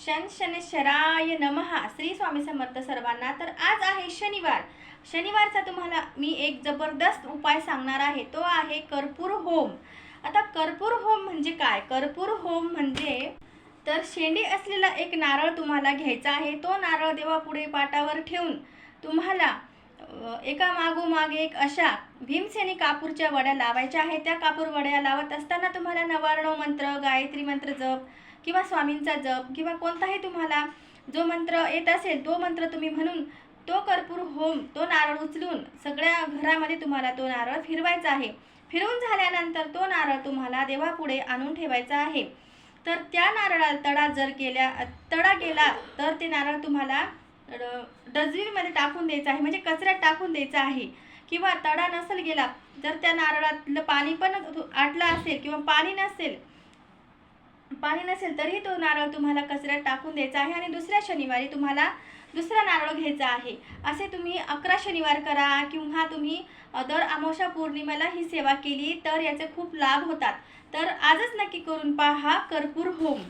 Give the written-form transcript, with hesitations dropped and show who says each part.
Speaker 1: शनशनेश्वराय नमः. श्री स्वामी समर्थ सर्वांना. तर आज आहे शनिवार. शनिवारचा तुम्हाला मी एक जबरदस्त उपाय सांगणार आहे. तो आहे कर्पूर होम. आता कर्पूर होम म्हणजे काय? कर्पूर होम म्हणजे तर शेंडी असलेला एक नारळ तुम्हाला घ्यायचा आहे. तो नारळ देवापुढे पाटावर ठेवून तुम्हाला एका मागोमाग एक अशा भीमसेनी कापूरच्या वड्या लावायच्या आहेत. त्या कापूर वड्या लावत असताना तुम्हाला 99 मंत्र, गायत्री मंत्र जप किंवा स्वामींचा जप किंवा कोणताही तुम्हाला जो मंत्र येत असेल तो मंत्र तुम्ही म्हणून तो कर्पूर होम तो नारळ उचलून सगळ्या घरामध्ये तुम्हाला तो नारळ फिरवायचा आहे. फिरवून झाल्यानंतर तो नारळ तुम्हाला देवापुढे आणून ठेवायचा आहे. तर त्या नारळाला तडा गेला तर ते नारळ तुम्हाला डस्टबिनमध्ये टाकून द्यायचं आहे, म्हणजे कचऱ्यात टाकून द्यायचं आहे. किंवा तडा नसेल गेला तर त्या नारळातलं पाणी पण आटलं असेल किंवा पाणी नसेल तरी तो नारळ तुम्हाला कचऱ्यात टाकून द्यायचा आहे आणि दुसऱ्या शनिवारी तुम्हाला दुसरा नारळ घ्यायचा आहे. असे तुम्ही 11 शनिवार करा किंवा तुम्ही दर अमावस्या पौर्णिमेला ही सेवा केली तर याचे खूप लाभ होतात. तर आजच नक्की करून पहा कर्पूर होम.